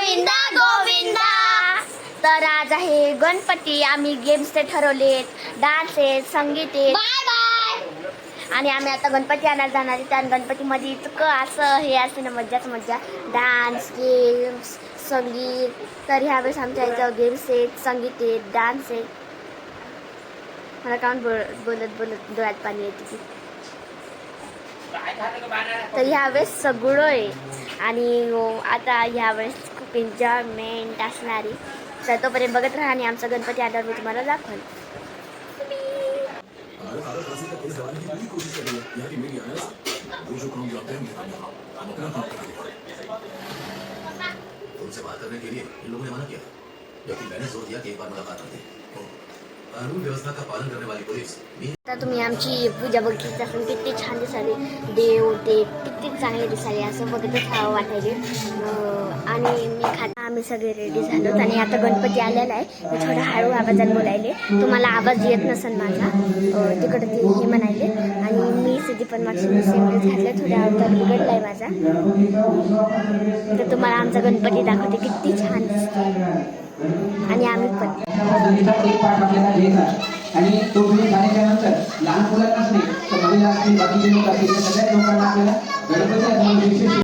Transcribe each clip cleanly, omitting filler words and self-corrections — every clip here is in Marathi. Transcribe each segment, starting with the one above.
गोविंदा गोविंदा. तर आज आहे गणपती. आम्ही गेम्स ते ठरवलेत, डान्स आहे, संगीत आहे. Bye bye. आणि आम्ही आता गणपती आणायला जाणार आहे. त्या गणपतीमध्ये इतकं असं हे असते ना, मज्जाच मज्जा. डान्स, गेम्स, संगीत. तर ह्यावेळेस आमच्या इथं गेम्स आहेत, संगीत आहेत, डान्स आहेत. मला काऊन बोलत बोलत डोळ्यात पाणी येते. तर ह्यावेळेस सगळं आहे आणि आता ह्यावेळेस खूप एन्जॉयमेंट असणार आहे. तर तोपर्यंत बघत राहा आणि आमचा गणपती आल्यावर मी तुम्हाला दाखवेल. तुमसे बात करने के लिए इन लोगों ने मना किया, लेकिन मैंने जोर दिया कि एक बार मुलाकात करते हैं. कानून व्यवस्था का पालन करने वाली पुलिस. आता तुम्ही आमची पूजा बघितली असून किती छान दिसाले, देव ते किती चांगले दिसाले, असं बघतच हवं वाटायले. आणि आम्ही सगळे रेडी झालो आणि आता गणपती आलेला आहे. मी थोडा हळू आवाजात बोलायले, तुम्हाला आवाज येत नसेल माझा. तिकडे ते हे म्हणाले आणि मी सिद्धी पण मागची सेमच घातलं, थोड्या आवाजात बिघडला आहे माझा. तर तुम्हाला आमचा गणपती दाखवते किती छान दिसतो. आणि आम्ही पण आणि तो वेळ झाल्याच्या नंतर लहान मुलांनाच नाही तर महिला असतील, बाकीचे लोक असतील, या सगळ्या लोकांना आपल्याला गणपती विशेष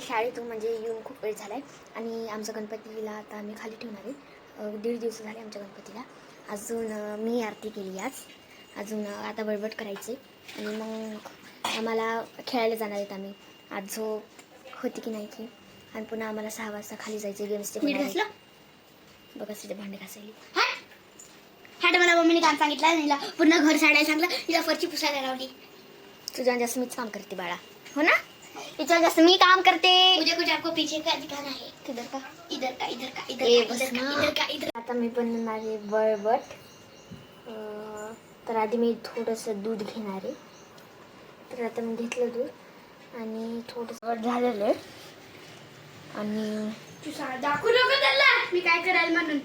शाळेतून म्हणजे येऊन खूप वेळ झाला आहे आणि आमच्या गणपतीला आता आम्ही खाली ठेवणार आहे. 1.5 दिवस झाले आमच्या गणपतीला. अजून मी आरती केली आज. अजून आता बडबड करायची आणि मग आम्हाला खेळायला जाणार आहेत. आम्ही आज झोप होती की नाही की, आणि पुन्हा आम्हाला 6 वाजता खाली जायचे गेम्स ते बघा. तिथे भांडे घासायली. हॅट मला मम्मीने काम सांगितलं, तिला पूर्ण घर साडायला सांगितलं, तिला फरची पुसायला लावली. तुझ्या जास्त मीच काम करते बाळा, हो ना? तिच्या जास्त मी काम करते. मुझे कुछ आपको पीछे का दिखाना है. किधर का? इधर का, इधर का, इधर ए, का, बस इधर ना. का, इधर का, इधर. आता मी बनवणार आहे बळबट. तर आधी मी थोडंसं दूध घेणार आहे. तर आता मी घेतलं दूध आणि थोडंसं झालेलं आहे. आणि दाखवू नको त्याला मी काय करायला म्हणून.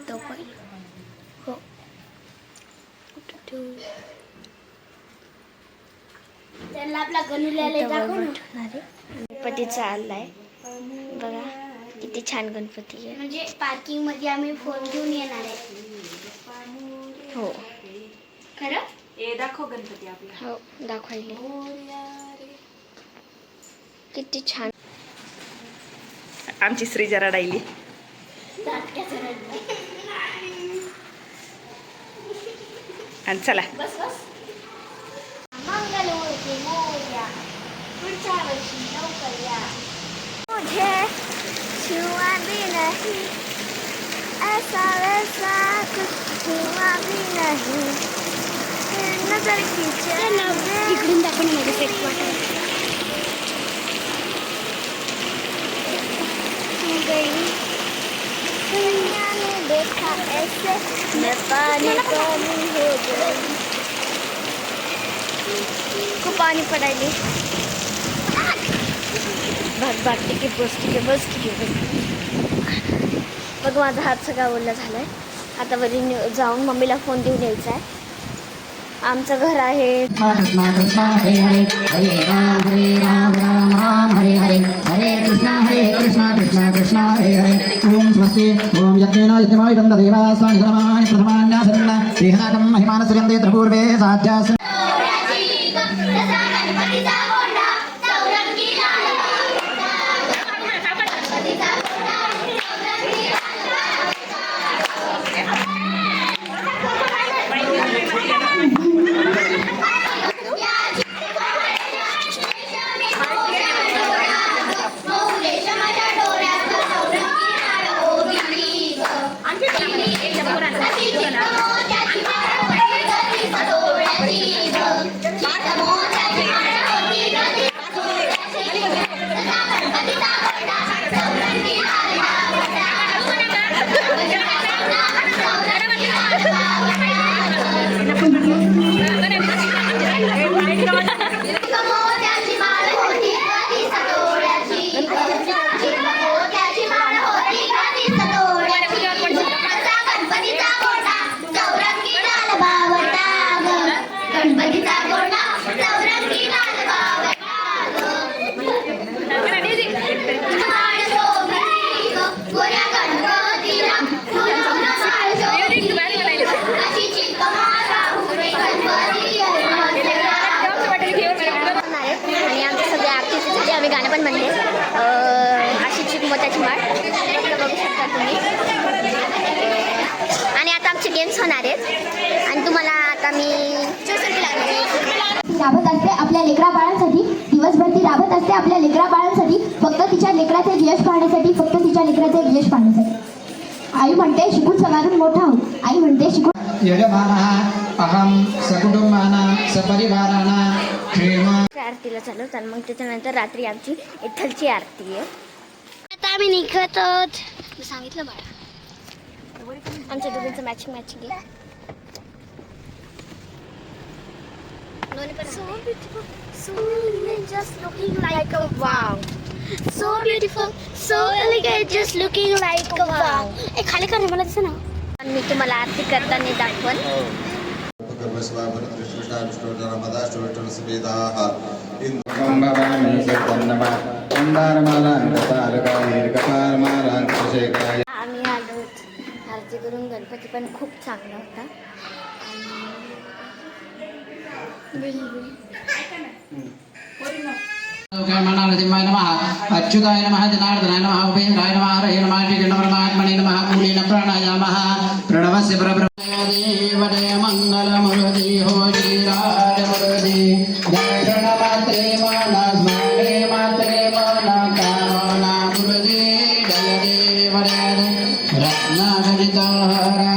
तो पण हो त्यांना आपला गणुल्याला दाखव ना. गणपतीचा आलाय बघा, किती छान गणपती आहे. म्हणजे पार्किंग मध्ये आम्ही फोन घेऊन येणार आहे. हो खरं दाखव गणपती आपला. हो दाखवायले किती छान. आमची श्रीजा रडायली. आणि चला बस बस. मंगलमूर्ती मोरया, पुढच्या वर्षी लवकर या. मुझे छुआ भी नहीं, ऐसा वैसा कुछ हुआ भी नहीं, नजर खींचे इकडून दाखव ना माझं सेट वाटत गई. दुनिया ने देखा ऐसे मैं पानी पानी हो गई. खूप पाणी पडायले. भाग भाग ठीक आहे, बस ठीक आहे, बस ठीक आहे. बघ माझा हात सगळा ओला झाला आहे. आता वरी जाऊन मम्मीला फोन देऊन यायचा आहे. आमचं घर आहे. कृष्णा कृष्णा हरे हरे हरे राम राम राम हरे हरे हरे कृष्णा कृष्णा कृष्णा हरे हरे. ओम स्वस्ति ओम यज्ञेन यज्ञमायुधं देवा स्वानि धर्माणि प्रथमान्यासन्ना देहातं महिमानसुगन्धे त्रिपूर्वे साध्यास. आणि आमचे सगळे आरतीचे झाले, आम्ही गाणं पण म्हणले. अशी चिकमोत्याची माळ इकडं बघू शकता तुम्ही. आणि आता आमचे गेम्स होणार आहेत आणि तुम्हाला आता मी राबत असते आपल्या लेकरा बाळांसाठी. दिवसभर ती राबत असते आपल्या लेकरा बाळांसाठी, फक्त तिच्या लेकराचे यश पाहण्यासाठी, फक्त तिच्या लेकराचे यश पाहण्यासाठी. आई म्हणते शिकून सवारून मोठा हो. आई म्हणते शिकून यजमानः अहं सकुटुंबानां सपरिवाराणां क्षेम आरतीला चालू आणि मग त्याच्यानंतर रात्री आमची विठ्ठलची आरती आहे. आता आम्ही निघत आहोत. मी सांगितलं बाळा आमच्या दोघींचं मॅचिंग आहे. So beautiful, so elegant, just looking like a wow. So beautiful, so elegant, just looking like a wow. खाली कर मला दिसत ना. मी तुम्हाला आरती करताना दाखवण. आम्ही आलो आरती करून. गणपती पण खूप चांगला होता. नमः अच्युताय नमः जनार्दनाय नमः उपेन्द्राय नमः हरये नमः श्रीगणपरमात्मने नमः मूलेन प्राणायामः प्रणवस्य परब्रह्मदेवदय मङ्गलमुरुदि हो श्रीराजमुरुदि दर्शनमात्रे मनस्मरणे मात्रे मनकामना मुरुदि जय देवदय रत्नाखचितहरा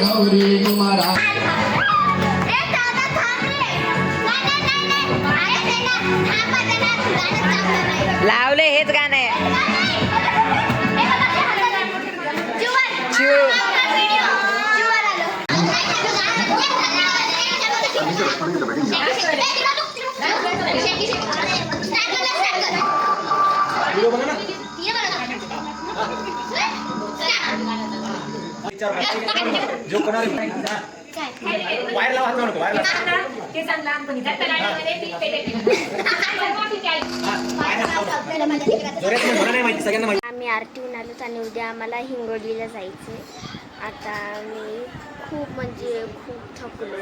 गौरी कुमारा. लावले हेच गाणं आहे. आम्ही आरतीहून आलोच आणि उद्या आम्हाला हिंगोलीला जायचं आहे. आता मी खूप थकलो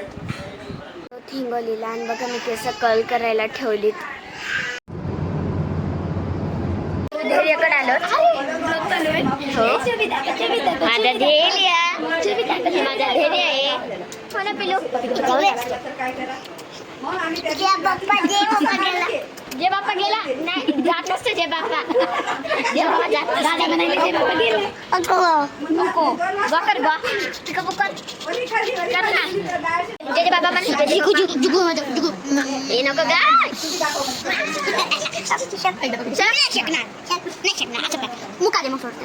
हिंगोलीला. आणि बघा मी केस कर्ल करायला ठेवलीत. धैर्यकडे आलो. माझा धैर्य माझा धैर्य आहे. मला पिलो जे बाप्पा गेला नाही जात नसते. जे बाप्पा गाड्या म्हणायला जे बाप्पा गेला नको बकर बा ठीक बुकर कर ना. जे बाबा म्हणा जुगू जुगू हे नको गाय मुका दे मग गाणी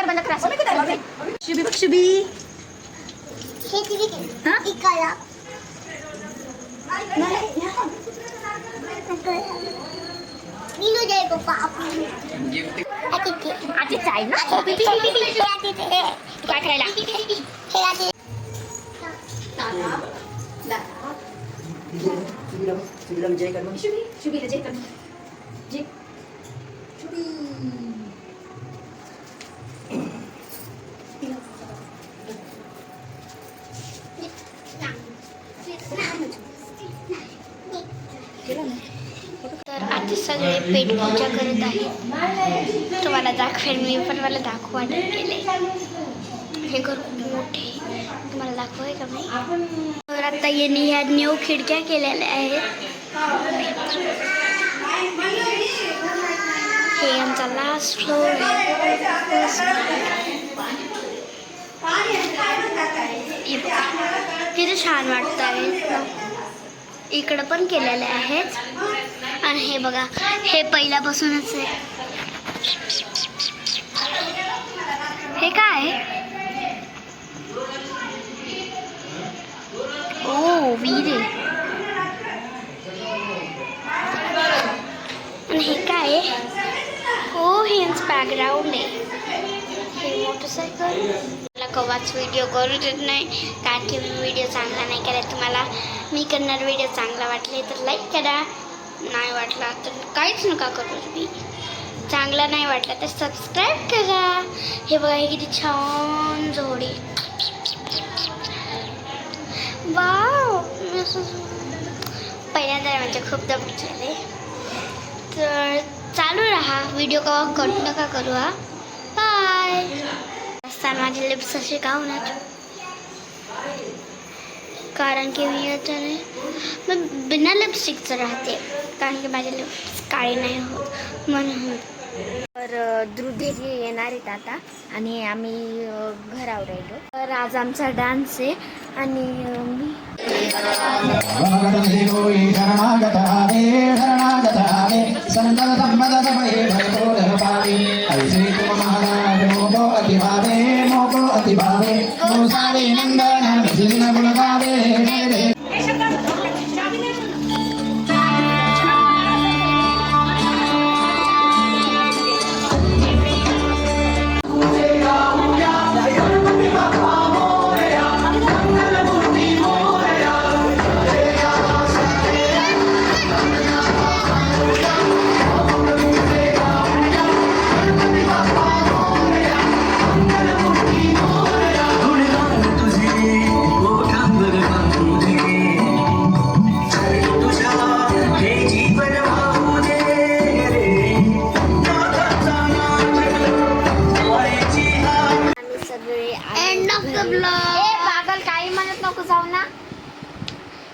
बंद कर शुभी बघ शुभी. आजीच आहे ना काय करायला. शुभीला जय कर. सगळे पेटपूजा करत आहेत. तुम्हाला दाखवेल मी, पण मला दाखवू वाटत गेले. हे घर खूप मोठे, तुम्हाला दाखवूय का मी. तर आता यांनी ह्या न्यू खिडक्या केलेल्या आहेत. हे आमचा लास्ट फ्लोर किती छान वाटत आहे. इकडं पण केलेले आहेत. आणि हे बघा, हे पहिल्यापासूनच आहे. हे काय? ओ विहीर आहे. आणि हे काय? हो, हे बॅकग्राऊंड आहे. हे मोटरसायकल. मला कवाच व्हिडिओ करू देत नाही, कारण की मी व्हिडिओ चांगला नाही केला. तुम्हाला मी करणार व्हिडिओ चांगला वाटले तर लाईक करा, नाही वाटला तर काहीच नका करू. तुम्ही चांगला नाही वाटला तर सबस्क्राईब करा. हे बघा, हे किती छान जोडी. वाव, पहिल्यांदा म्हणजे खूप दबले. तर चालू राहा, व्हिडिओ कवा कट नका करू. हा, बाय. असताना माझे लिप्स असे का होणार? कारण की मी आता मग बिना लिपस्टिकचं राहते, कारण की माझे लिप्स काळे नाही होत म्हणून. तर ध्रुवदेवी येणार आहेत आता आणि आम्ही घरावर राहिलो. तर आज आमचा डान्स आहे आणि me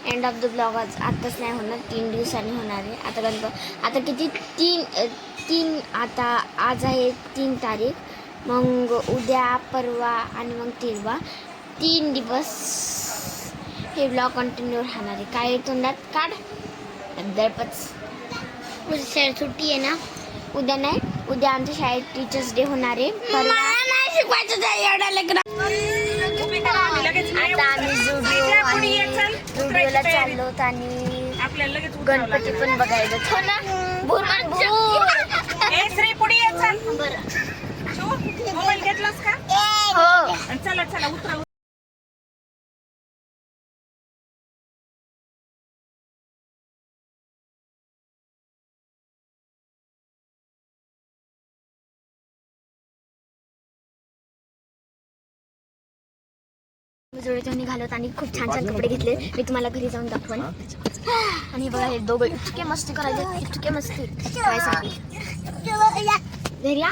end of the blog आत्ताच नाही होणार, 3 दिवसांनी होणार आहे. आता किती तीन आता आज आहे 3 तारीख, मग उद्या, परवा आणि मग 3 दिवस हे ब्लॉग कंटिन्यू राहणार आहे. काय तोंडात काढ दडपच. उद्या शाळेत सुट्टी आहे ना? उद्या नाही, उद्या आमच्या शाळेत टीचर्स डे होणार आहे. नाही शिकवायचं आता आम्ही जुडिओला चाललो आणि गणपती पण बघायला. हो ना, मोबाईल घेतलास का? हो. चला चला उतरा. जोडीतून निघालोत आणि खूप छान छान कपडे घेतले. मी तुम्हाला घरी जाऊन दाखवन. आणि बघा, हे दोघं इतके मस्ती करायचे, इतके मस्ती करायसाठी. घरी या.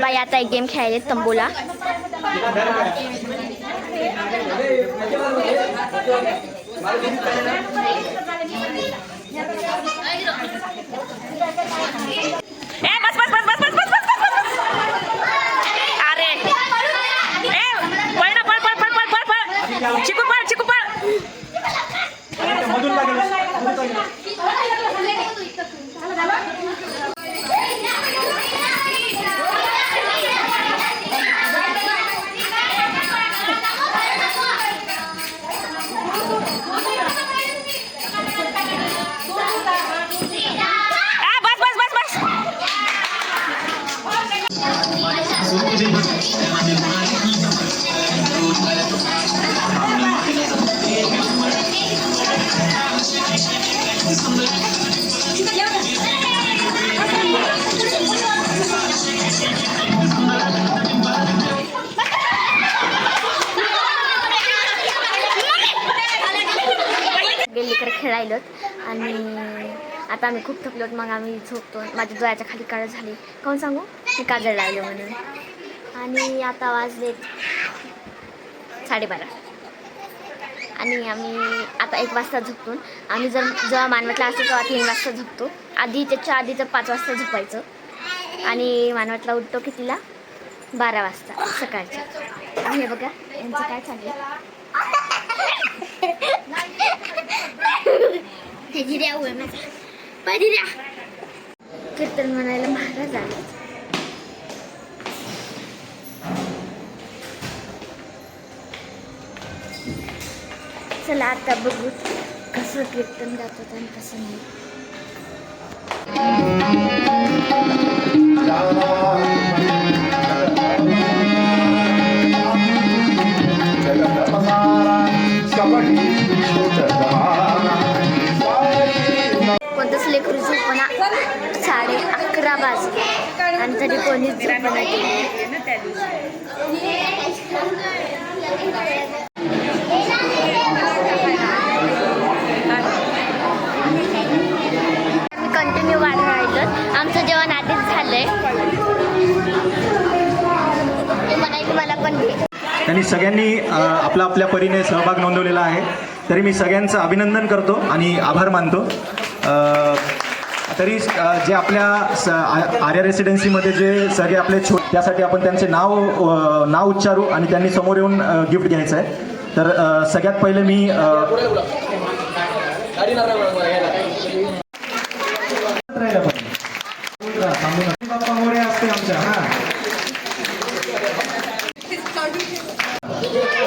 बाई आता एक गेम खेळायले तंबूला. बस बस बस बस बस बस बस बस. अरे पळ ना, पळ पळ पळ पळ पळ. चिकू पळ, चिकू पळ. बस बस बस बस. राहिलोत आणि आता आम्ही खूप थकलोत. मग आम्ही झोपतो. माझ्या डोळ्याच्या खाली काळं झाली. काहून सांगू? मी काजळ लावले म्हणून. आणि आता वाजले 12:30 आणि आम्ही आता 1 वाजता झोपतो. आम्ही जेव्हा मानवतला असतो तेव्हा 3 वाजता झोपतो. त्याच्या आधी तर 5 वाजता झोपायचं आणि मानवतला उठतो कितीला? 12 वाजता सकाळच्या. हे बघा यांचं काय चाललं. कीर्तन म्हणायला महाराज आले. चला आता बघू कसं कीर्तन गातात आणि कसं नाही. कोणतंच लेकरू झोपणा. 11:30 वाजले आणि तरी कोणीच झोपणा केली. कंटिन्यू वाढ राहिलं. आमचं जेवण आधीच झालंय. ते म्हणायचं मला पण घे. त्यांनी सगळ्यांनी आपला आपल्या परीने सहभाग नोंदवलेला आहे. तरी मी सगळ्यांचं अभिनंदन करतो आणि आभार मानतो. तरी जे आपल्या आर्या रेसिडेन्सीमध्ये जे सगळे आपले त्यासाठी आपण त्यांचे नाव उच्चारू आणि त्यांनी समोर येऊन गिफ्ट घ्यायचं आहे. तर सगळ्यात पहिले मी बाप्पा मोरे असते आमच्या.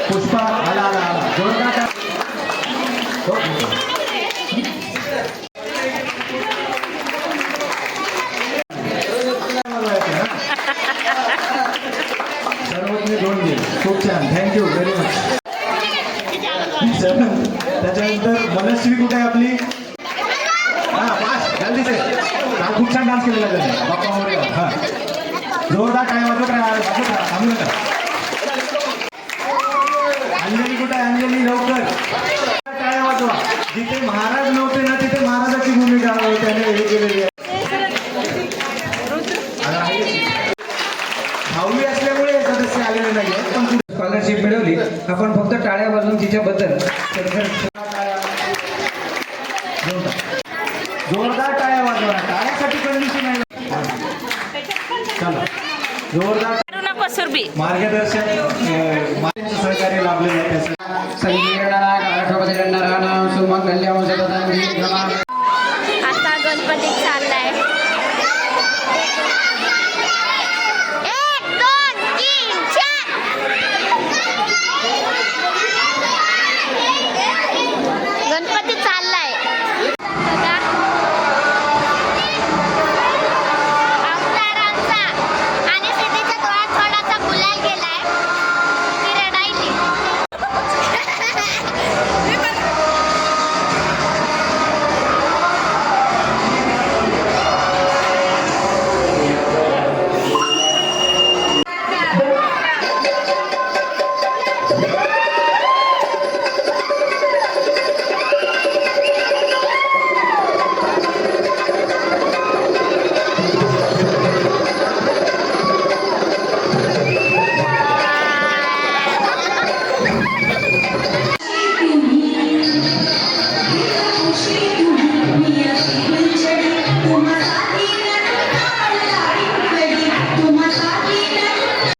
पुष्पा आला जोरदार. सर्वज्ञ दोंडे खूप छान. Thank you very much. त्याच्यानंतर मनस्वी कुठे आहे आपली? जल्दी से. खूप छान डान्स केलेला त्याने बाप्पा मोरे. हां जोरदार काय वाजवत राहा. थांबू नका. अंजली कुठे आहे? अंजली लवकर काय वाजवा. जिथे महाराज नव्हते ना तिथे महाराजाची भूमिका त्याने हे केलेली आहे. भावली असल्यामुळे सदस्य आलेले नाही आहेत पण स्कॉलरशिप मिळवली. आपण फक्त टाळ्या वाजवून तिच्याबद्दल जोरदार टाळ्या वाजवा. टाळ्यासाठी कंडिशन आहे. चला जोरदार नको सुरभी. मार्गदर्शन सहकार्य लाभलेलं आहे त्याचं. आता गणपती चाललाय.